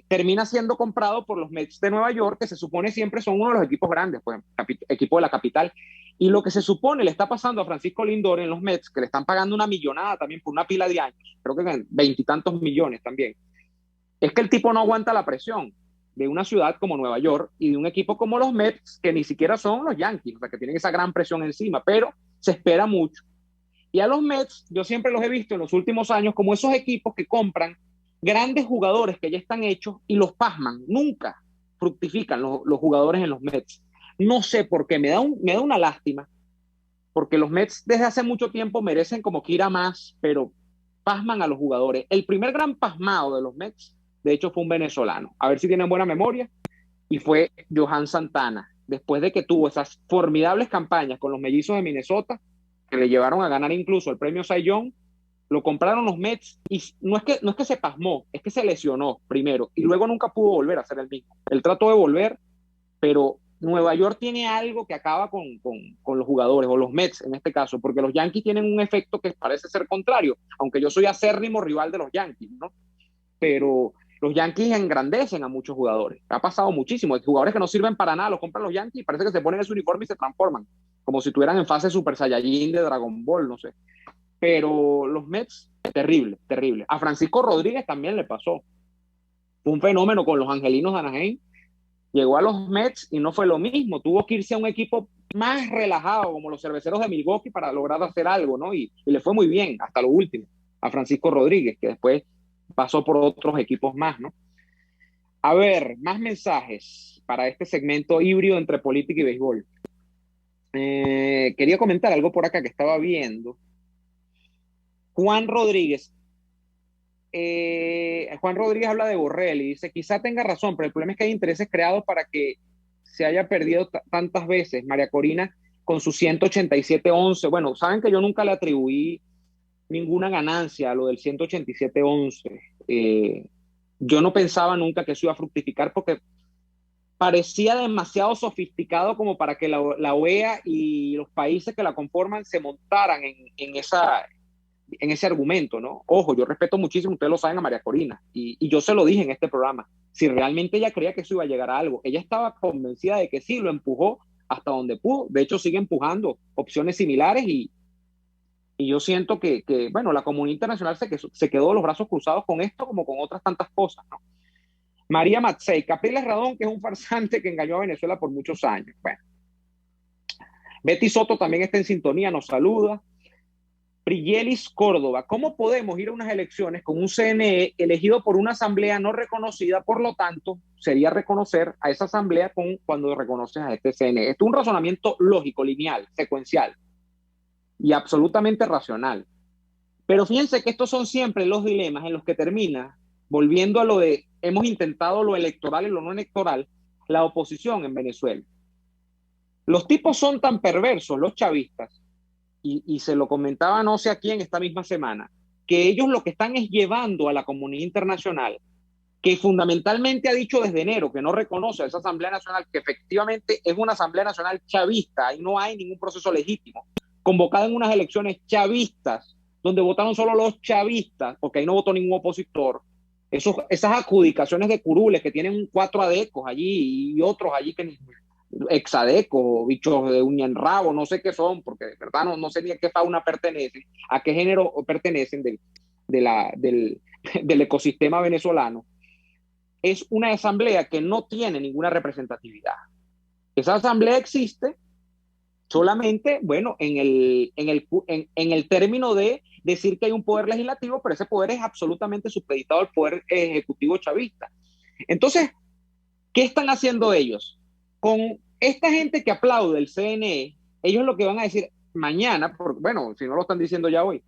Termina siendo comprado por los Mets de Nueva York, que se supone siempre son uno de los equipos grandes, pues, equipo de la capital. Y lo que se supone le está pasando a Francisco Lindor en los Mets, que le están pagando una millonada también por una pila de años, creo que 20 y tantos millones también, es que el tipo no aguanta la presión de una ciudad como Nueva York y de un equipo como los Mets, que ni siquiera son los Yankees, o sea, que tienen esa gran presión encima, pero se espera mucho. Y a los Mets, yo siempre los he visto en los últimos años como esos equipos que compran grandes jugadores que ya están hechos y los pasman. Nunca fructifican los jugadores en los Mets. No sé por qué, me da una lástima, porque los Mets desde hace mucho tiempo merecen como que ir a más, pero pasman a los jugadores. El primer gran pasmado de los Mets, de hecho, fue un venezolano. A ver si tienen buena memoria, y fue Johan Santana. Después de que tuvo esas formidables campañas con los Mellizos de Minnesota, que le llevaron a ganar incluso el premio Cy Young, lo compraron los Mets, y no es que se pasmó, es que se lesionó primero, y luego nunca pudo volver a ser el mismo. Él trató de volver, pero Nueva York tiene algo que acaba con los jugadores, o los Mets en este caso, porque los Yankees tienen un efecto que parece ser contrario, aunque yo soy acérrimo rival de los Yankees, ¿no? Pero Los Yankees engrandecen a muchos jugadores. Ha pasado muchísimo. Hay jugadores que no sirven para nada, los compran los Yankees y parece que se ponen ese uniforme y se transforman, como si estuvieran en fase Super Saiyajin de Dragon Ball, no sé. Pero los Mets, terrible, terrible. A Francisco Rodríguez también le pasó. Fue un fenómeno con los Angelinos de Anaheim. Llegó a los Mets y no fue lo mismo. Tuvo que irse a un equipo más relajado, como los Cerveceros de Milwaukee, para lograr hacer algo, ¿no? Y le fue muy bien hasta lo último a Francisco Rodríguez, que después pasó por otros equipos más, ¿no? A ver, más mensajes para este segmento híbrido entre política y béisbol. Quería comentar algo por acá que estaba viendo. Juan Rodríguez habla de Borrell y dice, quizá tenga razón, pero el problema es que hay intereses creados para que se haya perdido tantas veces. María Corina con su 187-11. Bueno, saben que yo nunca le atribuí ninguna ganancia a lo del 187-11. Yo no pensaba nunca que eso iba a fructificar porque parecía demasiado sofisticado como para que la OEA y los países que la conforman se montaran en ese argumento, ¿no? Ojo, yo respeto muchísimo, ustedes lo saben, a María Corina, y yo se lo dije en este programa, si realmente ella creía que eso iba a llegar a algo, ella estaba convencida de que sí, lo empujó hasta donde pudo, de hecho sigue empujando opciones similares y yo siento que bueno, la comunidad internacional se quedó los brazos cruzados con esto como con otras tantas cosas, ¿no? María Matzey, Capriles Radón, que es un farsante que engañó a Venezuela por muchos años. Bueno, Betty Soto también está en sintonía, nos saluda. Priyelis Córdoba, ¿cómo podemos ir a unas elecciones con un CNE elegido por una asamblea no reconocida? Por lo tanto, sería reconocer a esa asamblea cuando reconoces a este CNE. Esto es un razonamiento lógico, lineal, secuencial y absolutamente racional. Pero fíjense que estos son siempre los dilemas en los que termina, volviendo a lo de hemos intentado lo electoral y lo no electoral, la oposición en Venezuela. Los tipos son tan perversos, los chavistas, y se lo comentaba no sé a quién esta misma semana, que ellos lo que están es llevando a la comunidad internacional, que fundamentalmente ha dicho desde enero que no reconoce a esa Asamblea Nacional, que efectivamente es una Asamblea Nacional chavista, ahí no hay ningún proceso legítimo, convocada en unas elecciones chavistas, donde votaron solo los chavistas, porque ahí no votó ningún opositor. Esas adjudicaciones de curules que tienen 4 adecos allí y otros allí que exadecos, bichos de uña en rabo, no sé qué son, porque de verdad no sé ni a qué fauna pertenecen, a qué género pertenecen del ecosistema venezolano. Es una asamblea que no tiene ninguna representatividad. Esa asamblea existe solamente, bueno, en el término de decir que hay un poder legislativo, pero ese poder es absolutamente supeditado al poder ejecutivo chavista. Entonces, ¿qué están haciendo ellos? Con esta gente que aplaude el CNE, ellos lo que van a decir mañana, porque, bueno, si no lo están diciendo ya hoy,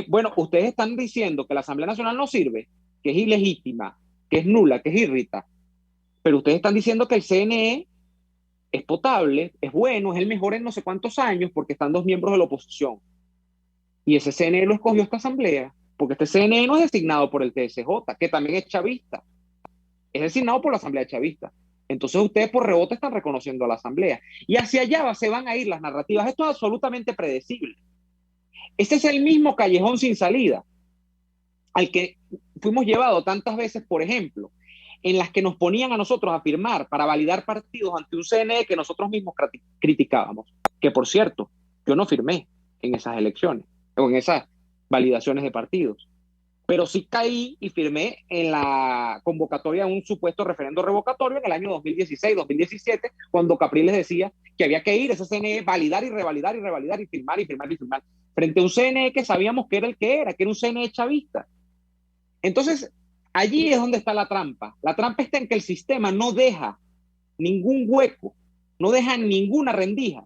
bueno, ustedes están diciendo que la Asamblea Nacional no sirve, que es ilegítima, que es nula, que es irrita, pero ustedes están diciendo que el CNE es potable, es bueno, es el mejor en no sé cuántos años, porque están 2 miembros de la oposición. Y ese CNE lo escogió esta asamblea, porque este CNE no es designado por el TSJ, que también es chavista, es designado por la asamblea chavista. Entonces ustedes por rebote están reconociendo a la asamblea. Y hacia allá se van a ir las narrativas. Esto es absolutamente predecible. Este es el mismo callejón sin salida al que fuimos llevados tantas veces, por ejemplo, en las que nos ponían a nosotros a firmar para validar partidos ante un CNE que nosotros mismos criticábamos. Que por cierto, yo no firmé en esas elecciones o en esas validaciones de partidos. Pero sí caí y firmé en la convocatoria de un supuesto referendo revocatorio en el año 2016, 2017, cuando Capriles decía que había que ir a ese CNE, validar y revalidar y revalidar y firmar y firmar y firmar, frente a un CNE que sabíamos que era el que era un CNE chavista. Entonces, allí es donde está la trampa. La trampa está en que el sistema no deja ningún hueco, no deja ninguna rendija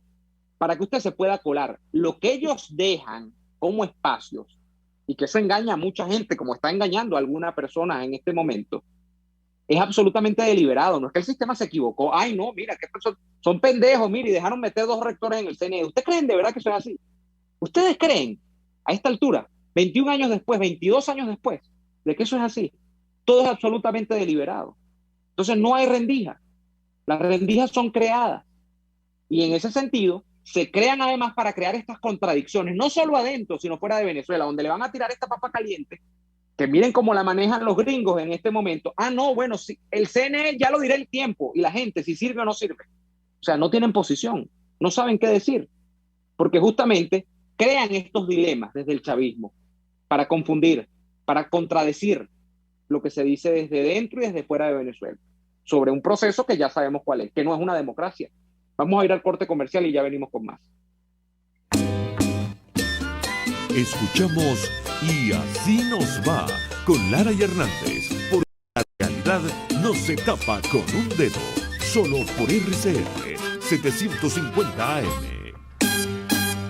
para que usted se pueda colar. Lo que ellos dejan como espacios, y que eso engaña a mucha gente, como está engañando a alguna persona en este momento, es absolutamente deliberado. No es que el sistema se equivocó. Ay, no, mira, que son pendejos, mira, y dejaron meter 2 rectores en el CNE. ¿Ustedes creen de verdad que eso es así? ¿Ustedes creen, a esta altura, 21 años después, 22 años después, de que eso es así? Todo es absolutamente deliberado. Entonces no hay rendija. Las rendijas son creadas. Y en ese sentido, se crean además para crear estas contradicciones, no solo adentro, sino fuera de Venezuela, donde le van a tirar esta papa caliente que miren cómo la manejan los gringos en este momento. Ah, no, bueno, sí, el CNE ya lo dirá el tiempo, y la gente, si sirve o no sirve. O sea, no tienen posición, no saben qué decir, porque justamente crean estos dilemas desde el chavismo para confundir, para contradecir lo que se dice desde dentro y desde fuera de Venezuela, sobre un proceso que ya sabemos cuál es, que no es una democracia. Vamos a ir al corte comercial y ya venimos con más. Escuchamos Y así nos va con Lara y Hernández. Porque la realidad no se tapa con un dedo. Solo por RCR 750 AM.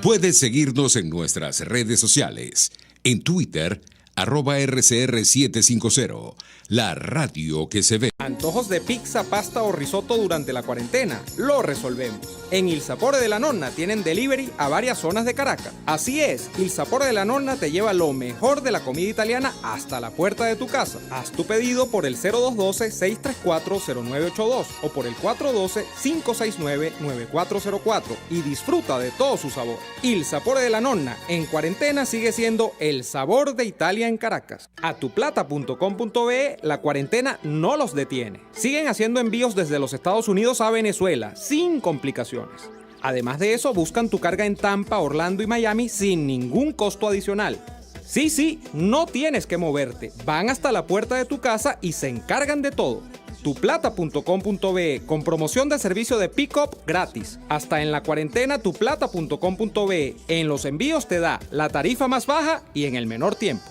Puedes seguirnos en nuestras redes sociales. En Twitter, @RCR750. La radio que se ve. Antojos de pizza, pasta o risotto durante la cuarentena. Lo resolvemos. En Il Sapore de la Nonna tienen delivery a varias zonas de Caracas. Así es, Il Sapore de la Nonna te lleva lo mejor de la comida italiana hasta la puerta de tu casa. Haz tu pedido por el 0212-634-0982 o por el 412-569-9404 y disfruta de todo su sabor. Il Sapore de la Nonna en cuarentena sigue siendo el sabor de Italia en Caracas. Atuplata.com.be, la cuarentena no los detiene. Siguen haciendo envíos desde los Estados Unidos a Venezuela sin complicaciones. Además de eso, buscan tu carga en Tampa, Orlando y Miami sin ningún costo adicional. Sí, no tienes que moverte. Van hasta la puerta de tu casa y se encargan de todo. Tuplata.com.be con promoción de servicio de pick-up gratis. Hasta en la cuarentena tuplata.com.be. En los envíos te da la tarifa más baja y en el menor tiempo.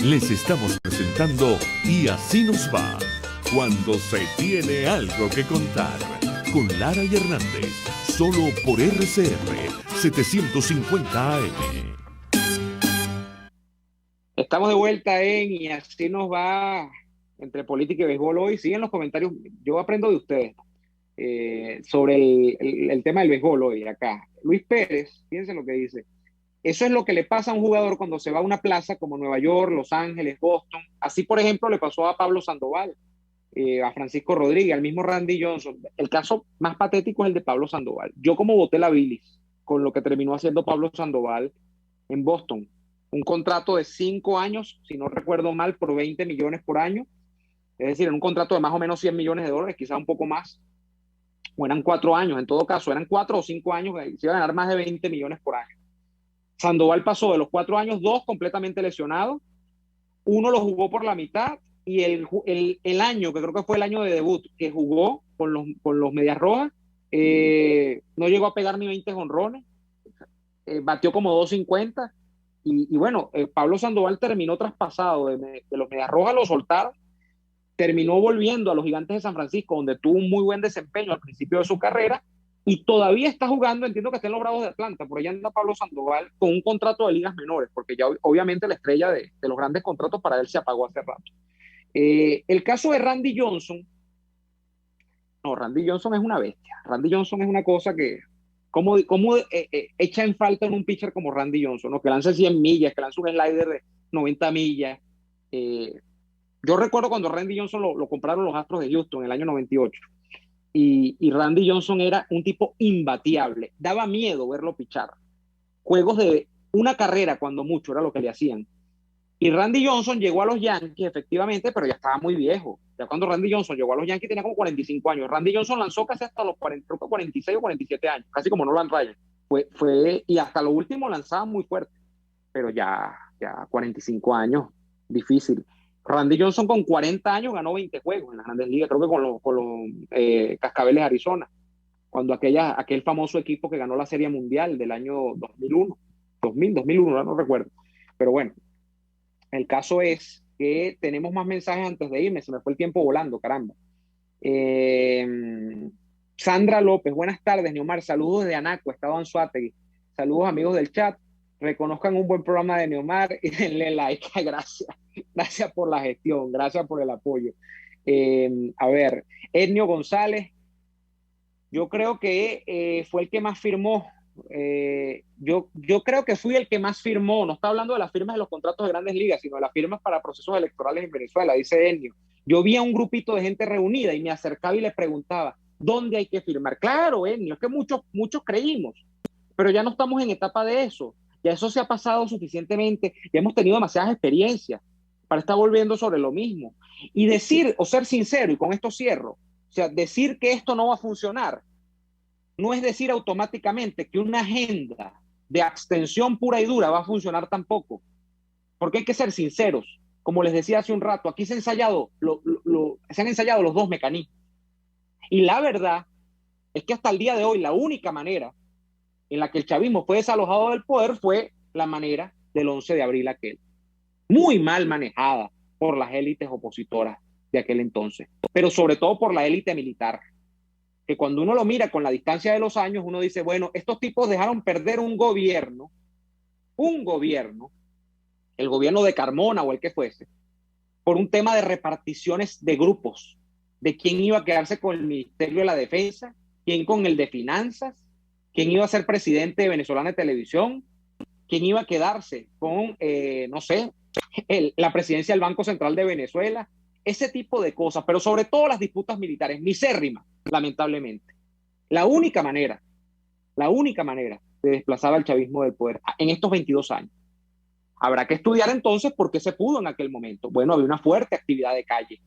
Les estamos presentando Y así nos va, cuando se tiene algo que contar, con Lara y Hernández, solo por RCR 750 AM. Estamos de vuelta en Y así nos va, entre política y béisbol hoy. Siguen los comentarios, yo aprendo de ustedes sobre el tema del béisbol hoy acá. Luis Pérez, fíjense lo que dice. Eso es lo que le pasa a un jugador cuando se va a una plaza como Nueva York, Los Ángeles, Boston. Así, por ejemplo, le pasó a Pablo Sandoval, a Francisco Rodríguez, al mismo Randy Johnson. El caso más patético es el de Pablo Sandoval. Yo como boté la bilis con lo que terminó haciendo Pablo Sandoval en Boston. Un contrato de 5 años, si no recuerdo mal, por 20 millones por año. Es decir, en un contrato de más o menos 100 millones de dólares, quizás un poco más. O eran 4 años, en todo caso, eran 4 o 5 años, se iba a ganar más de 20 millones por año. Sandoval pasó de los 4 años, 2 completamente lesionados, 1 lo jugó por la mitad, y el año, que creo que fue el año de debut, que jugó con los Medias Rojas, no llegó a pegar ni 20 jonrones, batió como 250, y bueno, Pablo Sandoval terminó traspasado de los Medias Rojas, lo soltaron, terminó volviendo a los Gigantes de San Francisco, donde tuvo un muy buen desempeño al principio de su carrera, y todavía está jugando, entiendo que está en los Bravos de Atlanta, por allá anda Pablo Sandoval con un contrato de ligas menores, porque ya obviamente la estrella de los grandes contratos para él se apagó hace rato. El caso de Randy Johnson, no, Randy Johnson es una bestia. Randy Johnson es una cosa que, ¿cómo echa en falta en un pitcher como Randy Johnson, ¿no? Que lance 100 millas, que lance un slider de 90 millas. Yo recuerdo cuando Randy Johnson lo compraron los Astros de Houston en el año 98. Y Randy Johnson era un tipo imbatible, daba miedo verlo pichar, juegos de una carrera cuando mucho era lo que le hacían. Y Randy Johnson llegó a los Yankees efectivamente, pero ya estaba muy viejo. Ya cuando Randy Johnson llegó a los Yankees tenía como 45 años. Randy Johnson lanzó casi hasta los 46 o 47 años, casi como Nolan Ryan. Y hasta lo último lanzaba muy fuerte, pero ya 45 años, difícil. Randy Johnson con 40 años ganó 20 juegos en las Grandes Ligas, creo que con los Cascabeles de Arizona, cuando aquel famoso equipo que ganó la Serie Mundial del año 2001, no recuerdo. Pero bueno, el caso es que tenemos más mensajes antes de irme, se me fue el tiempo volando, caramba. Sandra López, buenas tardes, Neomar, saludos desde Anaco, Estado Anzoátegui. Saludos amigos del chat, reconozcan un buen programa de Neomar y denle like. Gracias por la gestión, gracias por el apoyo. A ver, Ednio González, yo creo que fue el que más firmó. Yo creo que fui el que más firmó. No está hablando de las firmas de los contratos de Grandes Ligas, sino de las firmas para procesos electorales en Venezuela, dice Ednio. Yo vi a un grupito de gente reunida y me acercaba y le preguntaba, ¿dónde hay que firmar? Claro, Ednio, es que muchos creímos, pero ya no estamos en etapa de eso. Ya eso se ha pasado suficientemente, ya hemos tenido demasiadas experiencias para estar volviendo sobre lo mismo. Y decir, o ser sincero, y con esto cierro, o sea, decir que esto no va a funcionar, no es decir automáticamente que una agenda de abstención pura y dura va a funcionar tampoco, porque hay que ser sinceros. Como les decía hace un rato, aquí se han ensayado los dos mecanismos. Y la verdad es que hasta el día de hoy la única manera en la que el chavismo fue desalojado del poder fue la manera del 11 de abril aquel. Muy mal manejada por las élites opositoras de aquel entonces, pero sobre todo por la élite militar, que cuando uno lo mira con la distancia de los años, uno dice, bueno, estos tipos dejaron perder un gobierno, el gobierno de Carmona o el que fuese, por un tema de reparticiones de grupos, de quién iba a quedarse con el Ministerio de la Defensa, quién con el de Finanzas, quién iba a ser presidente de Venezolana de Televisión, quién iba a quedarse con, no sé, la presidencia del Banco Central de Venezuela, ese tipo de cosas, pero sobre todo las disputas militares, misérrimas, lamentablemente. La única manera de desplazar al chavismo del poder en estos 22 años. Habrá que estudiar entonces por qué se pudo en aquel momento. Bueno, había una fuerte actividad de calle.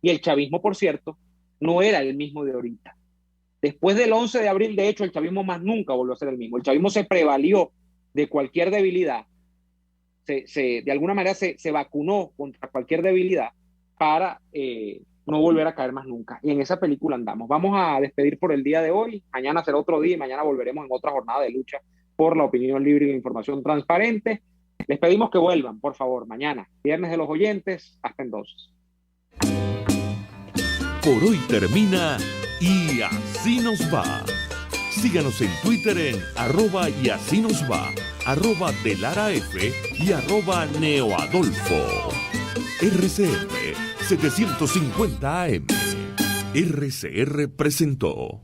Y el chavismo, por cierto, no era el mismo de ahorita. Después del 11 de abril, de hecho, el chavismo más nunca volvió a ser el mismo. El chavismo se prevalió de cualquier debilidad. De alguna manera se vacunó contra cualquier debilidad para no volver a caer más nunca. Y en esa película andamos. Vamos a despedir por el día de hoy. Mañana será otro día y mañana volveremos en otra jornada de lucha por la opinión libre y la información transparente. Les pedimos que vuelvan, por favor, mañana, Viernes de los Oyentes. Hasta entonces. Por hoy termina Y Así Nos Va. Síganos en Twitter en @YASINOSVA, @DeLaraF y @NeoAdolfo. RCR 750 AM. RCR presentó.